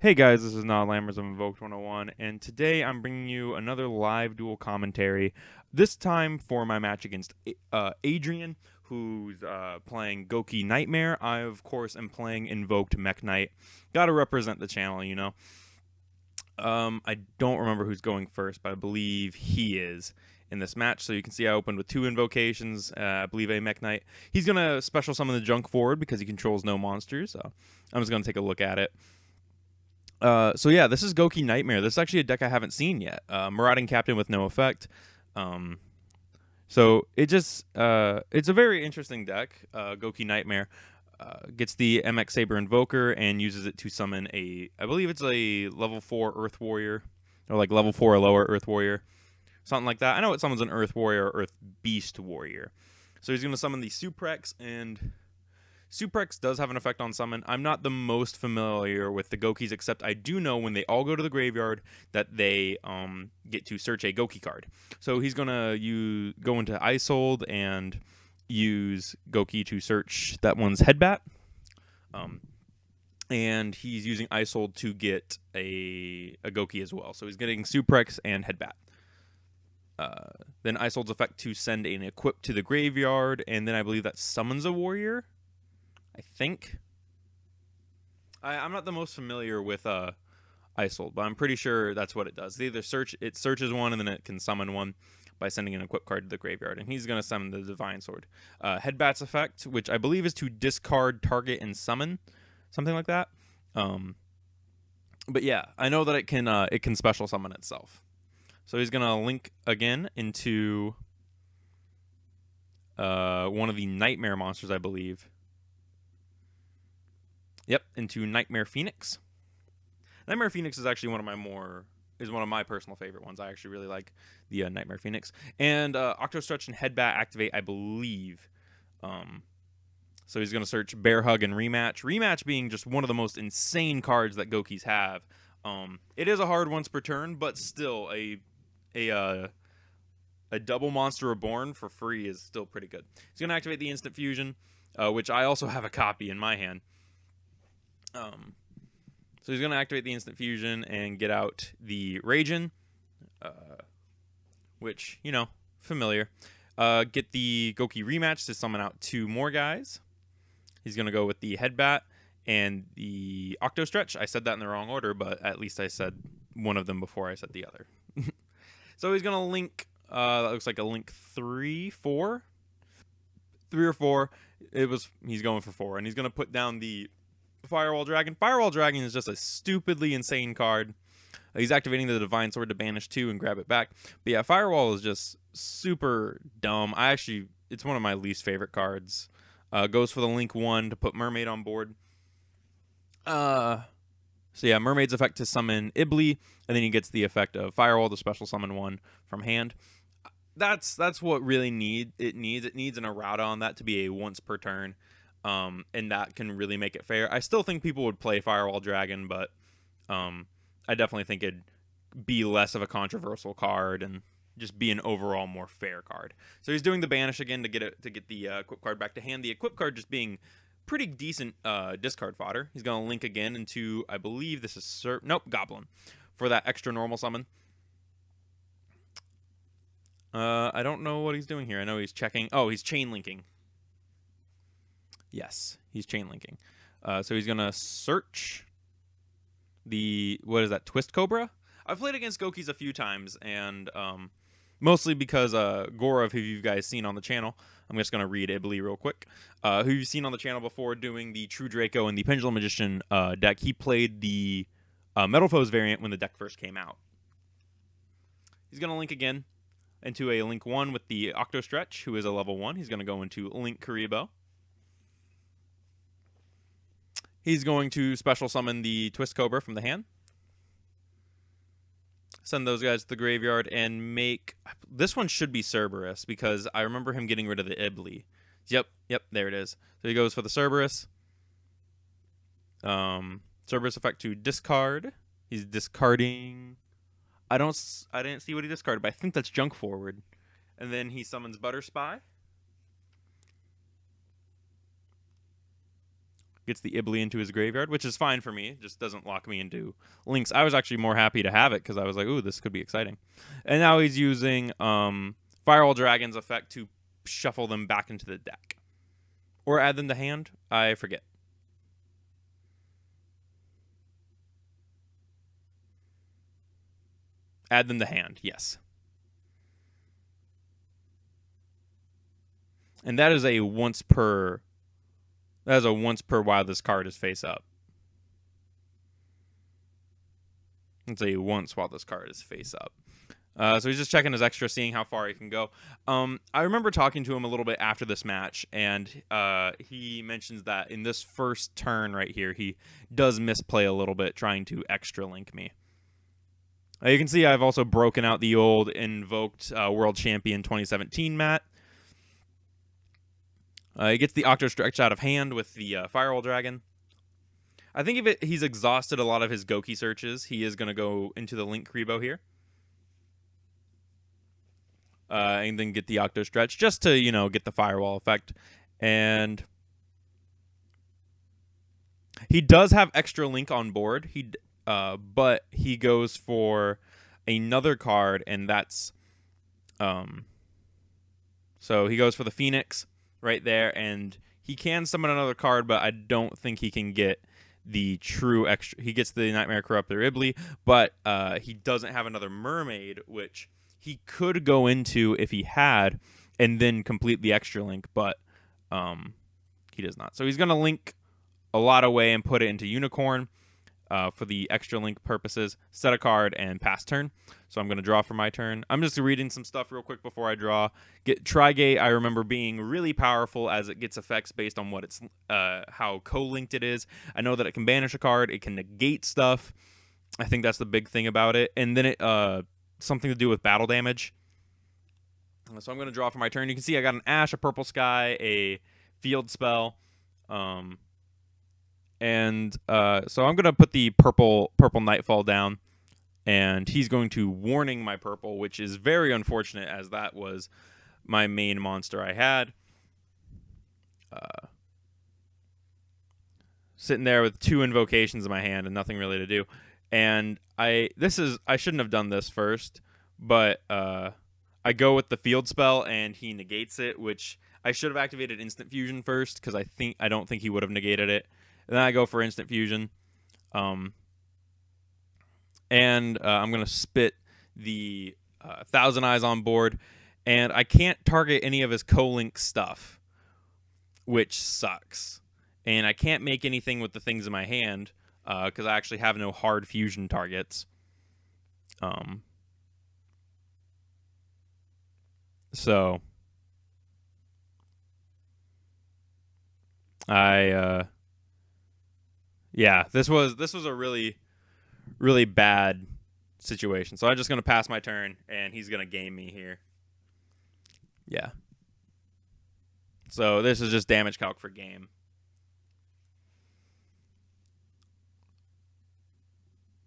Hey guys, this is Nod Lammers of Invoked 101, and today I'm bringing you another live duel commentary. This time for my match against Adrian, who's playing Gouki Knightmare. I, of course, am playing Invoked Mekk-Knight. Gotta represent the channel, you know. I don't remember who's going first, but I believe he is in this match. So you can see I opened with two invocations. I believe a Mekk-Knight. He's gonna special summon the junk forward because he controls no monsters. So I'm just gonna take a look at it. So yeah, this is Gouki Knightmare. This is actually a deck I haven't seen yet. Marauding Captain with no effect. So it's a very interesting deck. Gouki Knightmare gets the MX Saber Invoker and uses it to summon I believe it's a level 4 Earth Warrior, or like level 4 or lower Earth Warrior, something like that. I know it summons an Earth Warrior or Earth Beast Warrior. So he's going to summon the Suprex, and Suprex does have an effect on summon. I'm not the most familiar with the Goukis, except I do know when they all go to the graveyard that they get to search a Gouki card. So he's going to go into Isold and use Gouki to search that one's Headbat. And he's using Isold to get a Gouki as well. So he's getting Suprex and Headbat. Then Isold's effect to send an equip to the graveyard, and then I believe that summons a warrior. I think. I'm not the most familiar with Isold, but I'm pretty sure that's what it does. It searches one, and then it can summon one by sending an equip card to the graveyard, and he's going to summon the Divine Sword. Headbat's effect, which I believe is to discard, target, and summon, something like that. But yeah, I know that it can special summon itself. So he's going to link again into one of the Knightmare monsters, I believe. Yep, into Knightmare Phoenix. Knightmare Phoenix is actually one of my personal favorite ones. I actually really like the Knightmare Phoenix. And Octostretch and Headbat activate, I believe. So he's going to search Bear Hug and Rematch. Rematch being just one of the most insane cards that Goukis have. It is a hard once per turn, but still a double Monster Reborn for free is still pretty good. He's going to activate the Instant Fusion, which I also have a copy in my hand. So he's going to activate the Instant Fusion and get out the Ragin, which, you know, familiar. Get the Gouki Rematch to summon out two more guys. He's going to go with the Headbat and the Octostretch. I said that in the wrong order, but at least I said one of them before I said the other. So he's going to link, that looks like a link 3 or 4. He's going for 4, and he's going to put down the Firewall Dragon. Firewall Dragon is just a stupidly insane card. He's activating the Divine Sword to banish 2 and grab it back. But yeah, Firewall is just super dumb. It's one of my least favorite cards. Goes for the link 1 to put Mermaid on board. So yeah, Mermaid's effect to summon Ibli, and then he gets the effect of Firewall to special summon 1 from hand. That's what really it needs. It needs an errata on that to be a once per turn. And that can really make it fair. I still think people would play Firewall Dragon, but I definitely think it'd be less of a controversial card and just be an overall more fair card. So he's doing the banish again to get the equip card back to hand. The equip card just being pretty decent discard fodder. He's going to link again into, I believe this is Goblin for that extra normal summon. I don't know what he's doing here. I know he's checking. Oh, he's chain linking. Yes, he's chain linking. So he's going to search what is that, Twist Cobra? I've played against Goukis a few times, and mostly because Gorov, who you've guys seen on the channel, I'm just going to read Ibli real quick, who you've seen on the channel before doing the True Draco and the Pendulum Magician deck. He played the Metal Foes variant when the deck first came out. He's going to link again into a link 1 with the Octostretch, who is a level 1. He's going to go into link Karibo. He's going to special summon the Twist Cobra from the hand. Send those guys to the graveyard and make... This one should be Cerberus, because I remember him getting rid of the Ibli. Yep, there it is. So he goes for the Cerberus. Cerberus effect to discard. He's discarding... I didn't see what he discarded, but I think that's junk forward. And then he summons Butter Spy. Gets the Ibli into his graveyard, which is fine for me. It just doesn't lock me into links. I was actually more happy to have it because I was like, ooh, this could be exciting. And now he's using Firewall Dragon's effect to shuffle them back into the deck. Or add them to hand. I forget. Add them to hand, yes. And that is a once per while this card is face up. It's a once while this card is face up. So he's just checking his extra, seeing how far he can go. I remember talking to him a little bit after this match, and he mentions that in this first turn right here, he does misplay a little bit, trying to extra link me. You can see I've also broken out the old Invoked World Champion 2017 mat. He gets the Octo Stretch out of hand with the Firewall Dragon. I think if he's exhausted a lot of his Gouki searches, he is going to go into the Link Kribo here. And then get the Octo Stretch just to, you know, get the Firewall effect. And he does have extra Link on board. But he goes for another card, and that's so he goes for the Phoenix right there, and he can summon another card, but I don't think he can get the true extra. He gets the Knightmare Corruptor Ibli, but he doesn't have another Mermaid, which he could go into if he had, and then complete the extra link, but he does not. So he's going to link a lot away and put it into Unicorn for the extra link purposes, set a card, and pass turn. So I'm going to draw for my turn. I'm just reading some stuff real quick before I draw. Trigate, I remember being really powerful as it gets effects based on what it's how co-linked it is. I know that it can banish a card. It can negate stuff. I think that's the big thing about it. And then it something to do with battle damage. So I'm going to draw for my turn. You can see I got an Ash, a Purple Sky, a Field Spell. So I'm going to put the purple Nightfall down, and he's going to Warning my purple, which is very unfortunate as that was my main monster I had. Sitting there with 2 invocations in my hand and nothing really to do. And I shouldn't have done this first, but I go with the Field Spell and he negates it, which I should have activated Instant Fusion first because I don't think he would have negated it. And then I go for Instant Fusion. I'm going to spit the Thousand Eyes on board. And I can't target any of his co-link stuff, which sucks. And I can't make anything with the things in my hand because I actually have no hard fusion targets. So yeah, this was a really, really bad situation. So I'm just going to pass my turn, and he's going to game me here. Yeah. So this is just damage calc for game.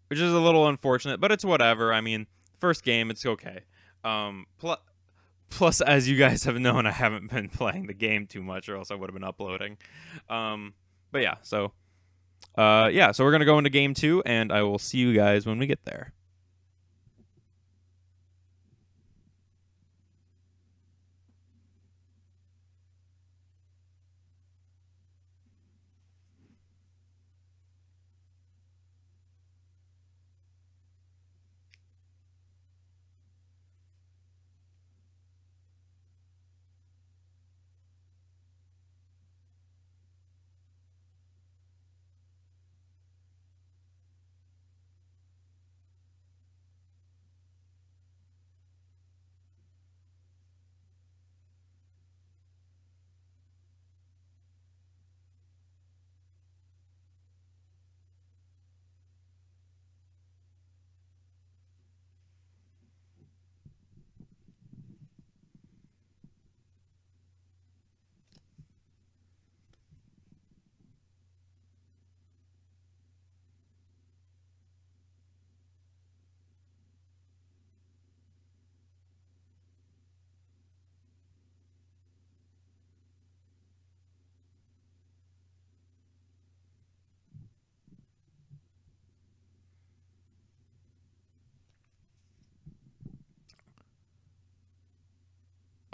Which is a little unfortunate, but it's whatever. I mean, first game, it's okay. Plus, as you guys have known, I haven't been playing the game too much, or else I would have been uploading. But yeah, so we're going to go into game 2, and I will see you guys when we get there.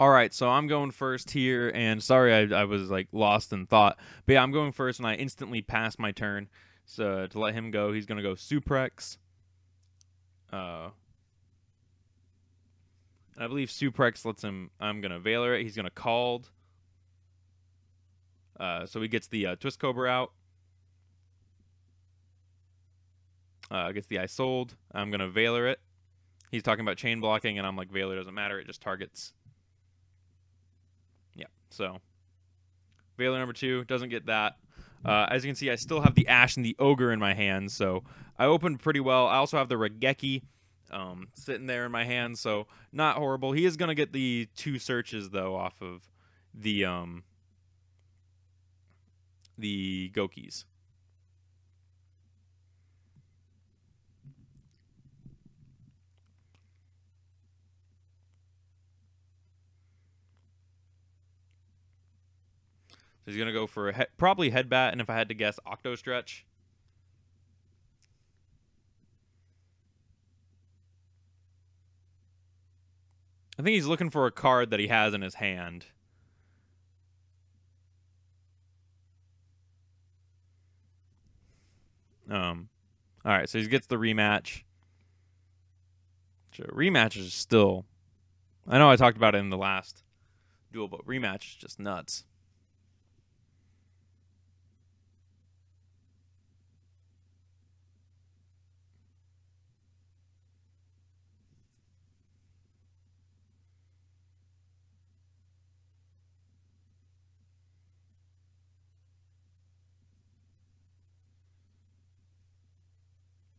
All right, so I'm going first here, and sorry I was like lost in thought, but yeah, I'm going first, and I instantly passed my turn. So to let him go, he's gonna go Suprex. I believe Suprex lets him. I'm gonna Valor it. He's gonna Called. So he gets the Twist Cobra out. Gets the I Sold. I'm gonna Valor it. He's talking about chain blocking, and I'm like, Valor doesn't matter. It just targets. Yeah. So Valor number 2 doesn't get that. As you can see, I still have the Ash and the Ogre in my hands, so I opened pretty well. I also have the Regeki sitting there in my hand, so not horrible. He is going to get the 2 searches, though, off of the Gokis. So he's going to go for probably Headbat, and if I had to guess, Octo Stretch. I think he's looking for a card that he has in his hand. All right, so he gets the rematch. So rematch is still... I know I talked about it in the last duel, but rematch is just nuts.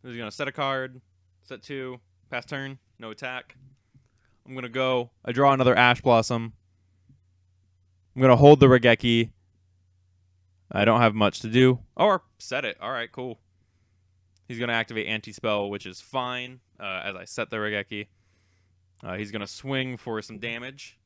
He's going to set a card, set 2, pass turn, no attack. I'm going to go. I draw another Ash Blossom. I'm going to hold the Regeki. I don't have much to do. Or set it. All right, cool. He's going to activate Anti-Spell, which is fine, as I set the Regeki. He's going to swing for some damage.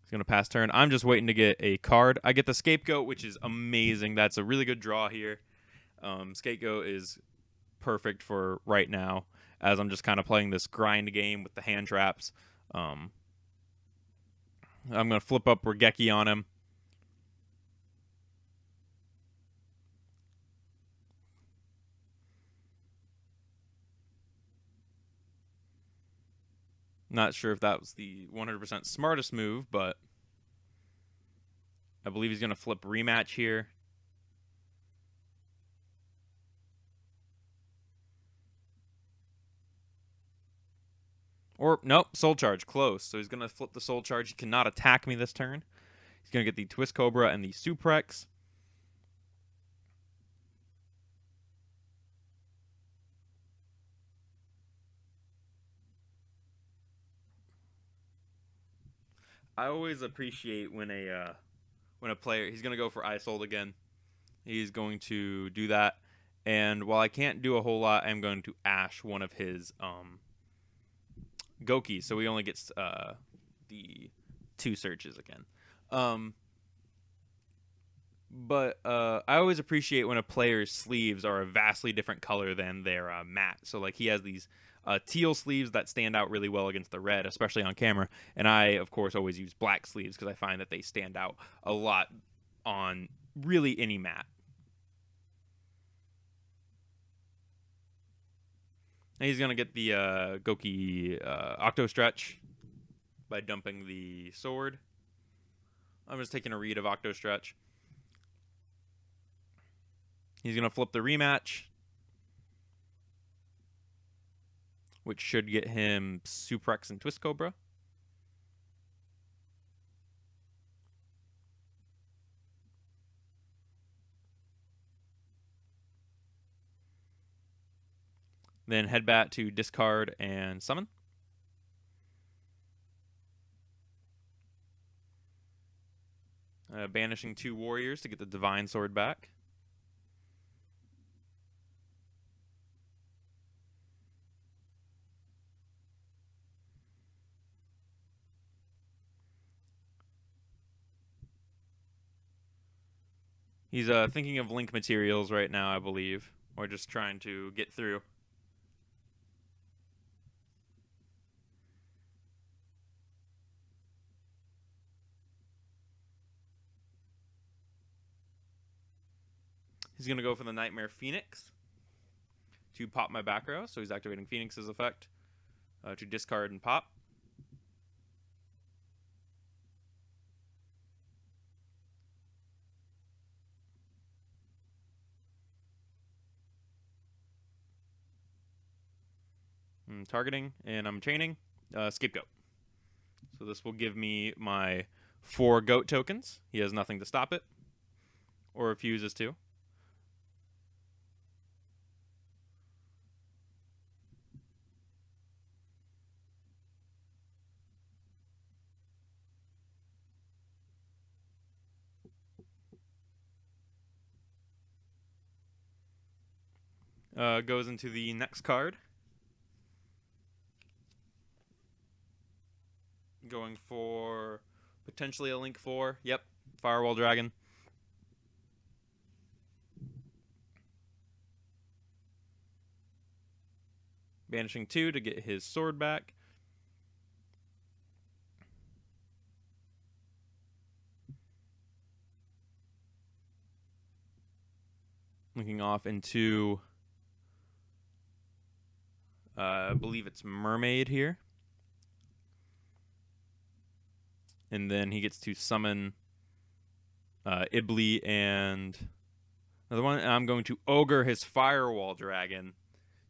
He's going to pass turn. I'm just waiting to get a card. I get the Scapegoat, which is amazing. That's a really good draw here. Scapegoat is perfect for right now, as I'm just kind of playing this grind game with the hand traps. I'm going to flip up Regeki on him. Not sure if that was the 100% smartest move, but I believe he's going to flip rematch here. Or, nope, Soul Charge, close. So he's going to flip the Soul Charge. He cannot attack me this turn. He's going to get the Twist Cobra and the Suprex. I always appreciate when a player, he's going to go for Isold again. He's going to do that. And while I can't do a whole lot, I'm going to Ash one of his Gouki, so he only gets the 2 searches again. But I always appreciate when a player's sleeves are a vastly different color than their mat. So like he has these teal sleeves that stand out really well against the red, especially on camera. And I, of course, always use black sleeves because I find that they stand out a lot on really any mat. And he's going to get the Gouki Octo Stretch by dumping the sword. I'm just taking a read of Octo Stretch. He's going to flip the rematch, which should get him Suprex and Twist Cobra. Then Headbat to discard and summon. Banishing 2 warriors to get the Divine Sword back. He's thinking of link materials right now, I believe. or just trying to get through. He's going to go for the Knightmare Phoenix to pop my back row. So he's activating Phoenix's effect to discard and pop. I'm targeting, and I'm chaining. Scapegoat. So this will give me my 4 goat tokens. He has nothing to stop it, or refuses to. Goes into the next card. Going for potentially a Link 4. Yep, Firewall Dragon. Banishing 2 to get his sword back. Linking off into, I believe it's Mermaid here. And then he gets to summon Ibli and another one. And I'm going to Ogre his Firewall Dragon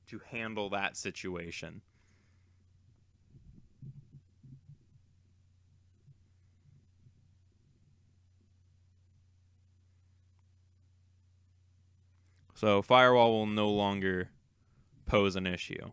to handle that situation. So Firewall will no longer pose an issue.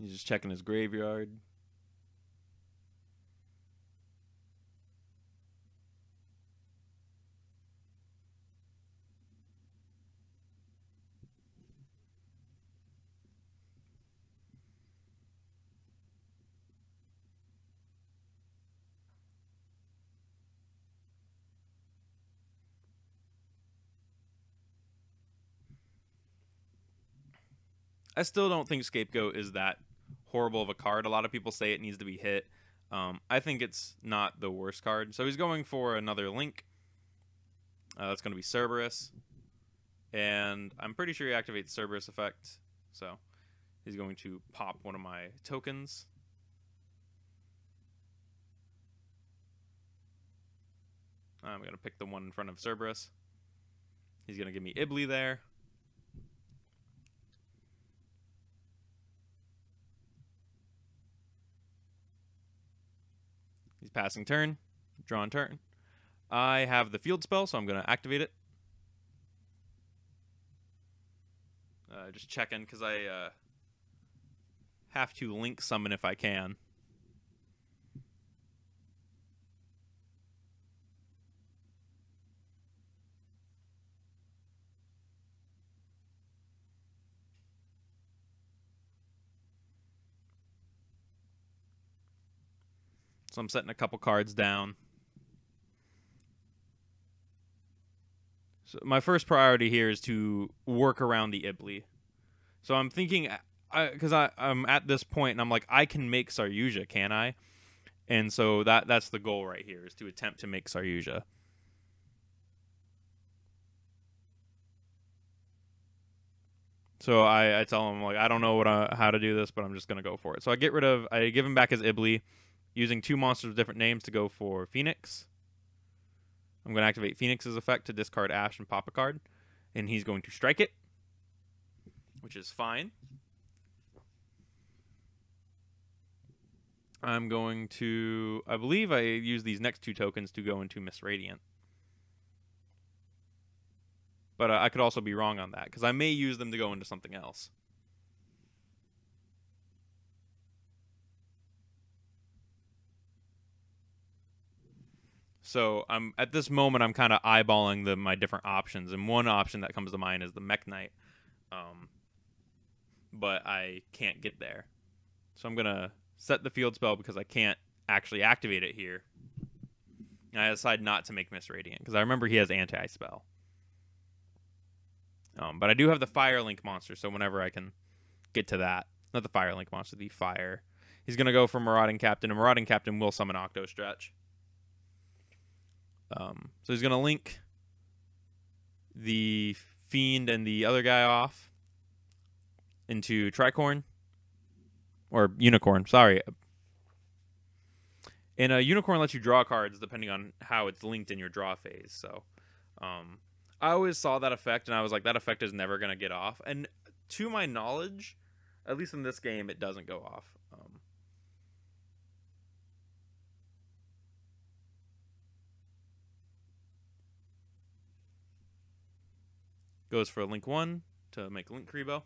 He's just checking his graveyard. I still don't think Scapegoat is that horrible of a card. A lot of people say it needs to be hit. I think it's not the worst card. So he's going for another Link. That's going to be Cerberus. And I'm pretty sure he activates Cerberus effect. So he's going to pop one of my tokens. I'm going to pick the one in front of Cerberus. He's going to give me Ibli there. He's passing turn. Drawn turn. I have the field spell, so I'm going to activate it. Just checking, because I have to Link summon if I can. So I'm setting a couple cards down. So my first priority here is to work around the Ibli. So I'm thinking, because I'm at this point, and I'm like, I can make Saryuja, can I? And so that's the goal right here, is to attempt to make Saryuja. So I tell him, like, I don't know how to do this, but I'm just going to go for it. So I give him back his Ibli, using 2 monsters with different names to go for Phoenix. I'm going to activate Phoenix's effect to discard Ash and pop a card. And he's going to strike it, which is fine. I'm going to, I believe I use these next 2 tokens to go into Miss Radiant. But I could also be wrong on that, because I may use them to go into something else. So I'm at this moment I'm kind of eyeballing my different options, and one option that comes to mind is the Mekk-Knight, but I can't get there. So I'm gonna set the field spell because I can't actually activate it here. And I decide not to make Miss Radiant because I remember he has anti-spell. But I do have the Fire Link monster, so whenever I can get to that, not the Fire Link monster, the Fire. He's gonna go for Marauding Captain, and Marauding Captain will summon Octo Stretch. So he's gonna link the Fiend and the other guy off into Tricorn. Or Unicorn, sorry. And a Unicorn lets you draw cards depending on how it's linked in your draw phase. So I always saw that effect, and I was like, that effect is never going to get off. And to my knowledge, at least in this game, it doesn't go off. Goes for a Link 1 to make Link Kribo.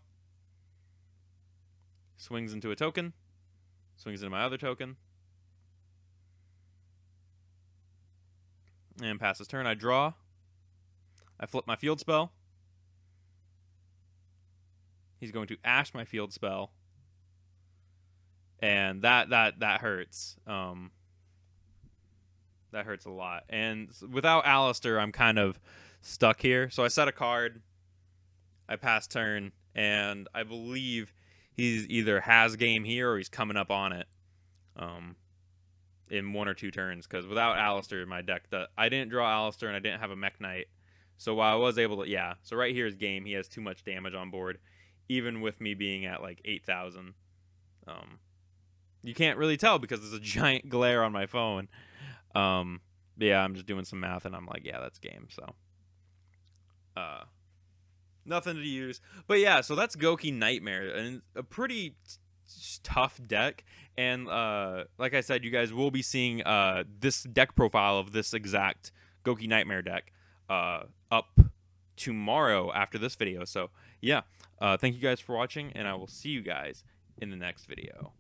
Swings into a token. Swings into my other token. And passes turn. I draw. I flip my field spell. He's going to ash my field spell. And that hurts. That hurts a lot. And without Alistair, I'm kind of stuck here. So I set a card. I pass turn. And I believe he's either has game here or he's coming up on it in 1 or 2 turns. Because without Alistair in my deck, I didn't draw Alistair and I didn't have a Mekk-Knight. So while I was able to, yeah. So right here is game. He has too much damage on board, even with me being at like 8,000. You can't really tell because there's a giant glare on my phone. Yeah, I'm just doing some math and I'm like, yeah, that's game. So, nothing to use. But yeah, so that's Gouki Knightmare, and a pretty tough deck. And like I said, you guys will be seeing this deck profile of this exact Gouki Knightmare deck up tomorrow after this video. So yeah, thank you guys for watching, and I will see you guys in the next video.